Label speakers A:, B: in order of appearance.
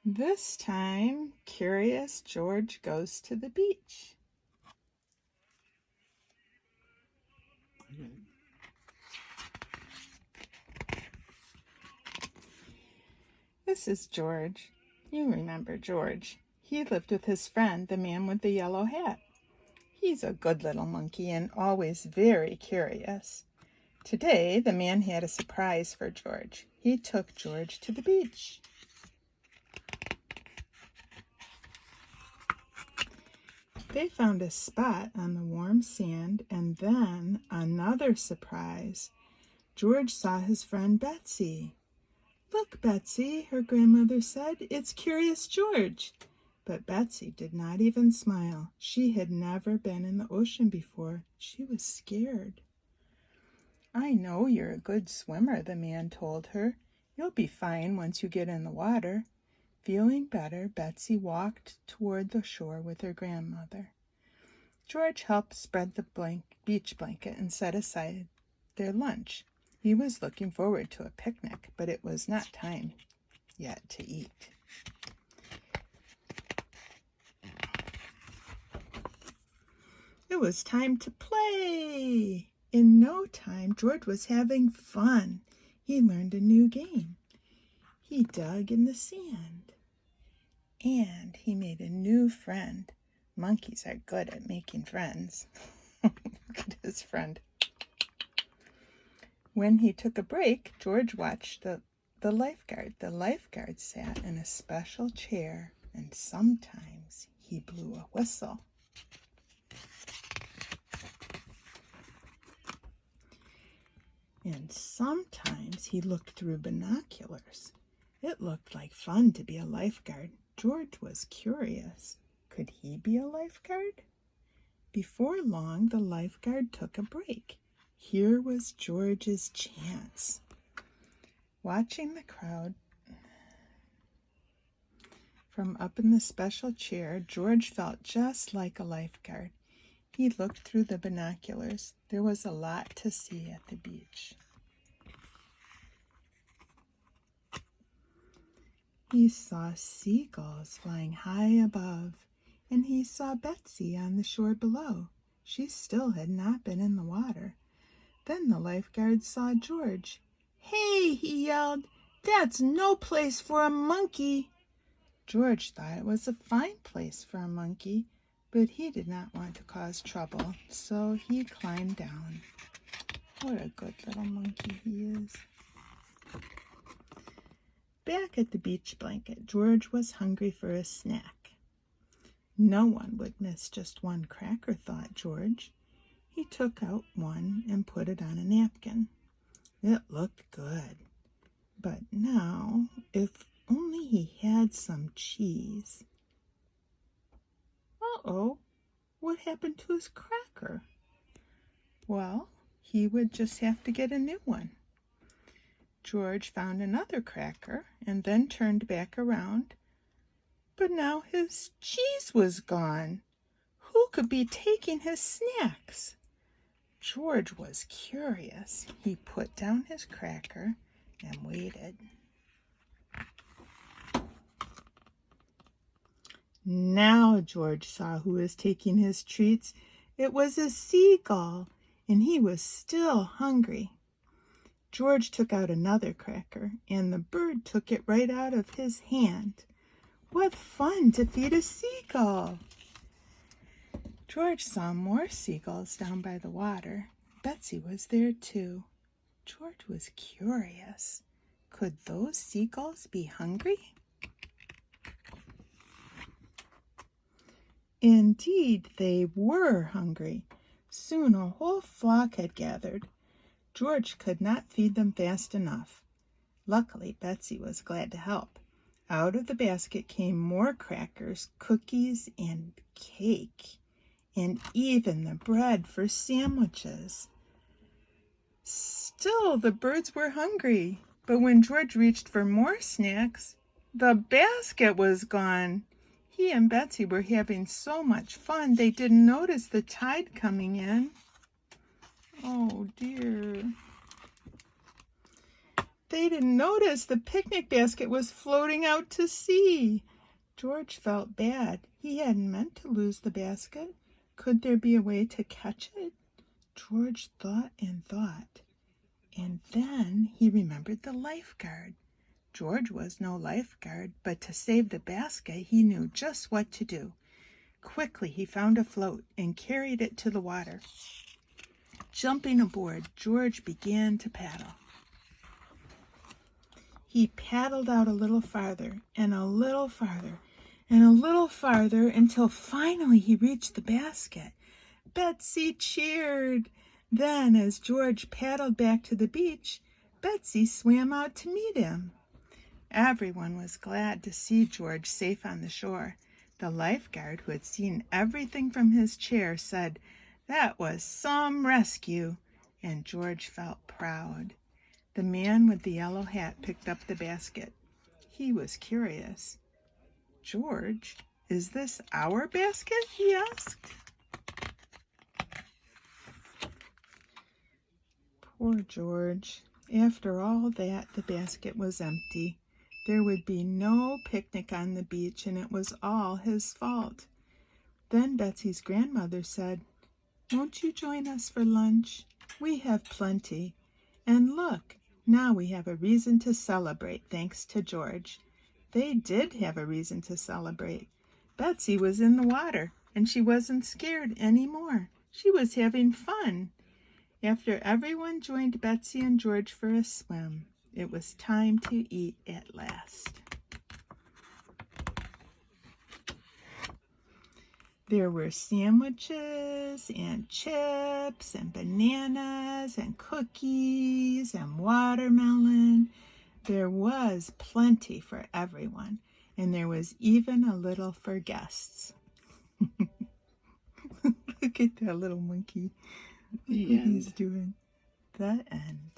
A: This time, Curious George goes to the beach. This is George. You remember George. He lived with his friend, the man with the yellow hat. He's a good little monkey and always very curious. Today, the man had a surprise for George. He took George to the beach. They found a spot on the warm sand, and then another surprise. George saw his friend Betsy. "Look, Betsy," her grandmother said, "it's Curious George." But Betsy did not even smile. She had never been in the ocean before. She was scared. "I know you're a good swimmer," the man told her. "You'll be fine once you get in the water." Feeling better, Betsy walked toward the shore with her grandmother. George helped spread the beach blanket and set aside their lunch. He was looking forward to a picnic, but it was not time yet to eat. It was time to play. In no time, George was having fun. He learned a new game. He dug in the sand, and he made a new friend. Monkeys are good at making friends. Look at his friend. When he took a break, George watched the lifeguard. The lifeguard sat in a special chair, and sometimes he blew a whistle. And sometimes he looked through binoculars. It looked like fun to be a lifeguard. George was curious. Could he be a lifeguard? Before long, the lifeguard took a break. Here was George's chance. Watching the crowd from up in the special chair, George felt just like a lifeguard. He looked through the binoculars. There was a lot to see at the beach. He saw seagulls flying high above, and he saw Betsy on the shore below. She still had not been in the water. Then the lifeguard saw George. "Hey," he yelled, "that's no place for a monkey." George thought it was a fine place for a monkey, but he did not want to cause trouble, so he climbed down. What a good little monkey he is. Back at the beach blanket, George was hungry for a snack. No one would miss just one cracker, thought George. He took out one and put it on a napkin. It looked good. But now, if only he had some cheese. Uh-oh, what happened to his cracker? Well, he would just have to get a new one. George found another cracker and then turned back around. But now his cheese was gone. Who could be taking his snacks? George was curious. He put down his cracker and waited. Now George saw who was taking his treats. It was a seagull, and he was still hungry. George took out another cracker, and the bird took it right out of his hand. What fun to feed a seagull! George saw more seagulls down by the water. Betsy was there too. George was curious. Could those seagulls be hungry? Indeed, they were hungry. Soon a whole flock had gathered. George could not feed them fast enough. Luckily, Betsy was glad to help. Out of the basket came more crackers, cookies, and cake, and even the bread for sandwiches. Still, the birds were hungry, but when George reached for more snacks, the basket was gone. He and Betsy were having so much fun, they didn't notice the tide coming in. Oh dear. They didn't notice the picnic basket was floating out to sea. George felt bad. He hadn't meant to lose the basket. Could there be a way to catch it? George thought and thought. And then he remembered the lifeguard. George was no lifeguard, but to save the basket, he knew just what to do. Quickly, he found a float and carried it to the water. Jumping aboard, George began to paddle. He paddled out a little farther, and a little farther, and a little farther, until finally he reached the basket. Betsy cheered. Then, as George paddled back to the beach, Betsy swam out to meet him. Everyone was glad to see George safe on the shore. The lifeguard, who had seen everything from his chair, said, "That was some rescue," and George felt proud. The man with the yellow hat picked up the basket. He was curious. "George, is this our basket?" he asked. Poor George. After all that, the basket was empty. There would be no picnic on the beach, and it was all his fault. Then Betsy's grandmother said, "Won't you join us for lunch? We have plenty. And look, now we have a reason to celebrate, thanks to George." They did have a reason to celebrate. Betsy was in the water, and she wasn't scared anymore. She was having fun. After everyone joined Betsy and George for a swim, it was time to eat at last. There were sandwiches and chips and bananas and cookies and watermelon. There was plenty for everyone, and there was even a little for guests. Look at that little monkey. Look what he's doing. The end.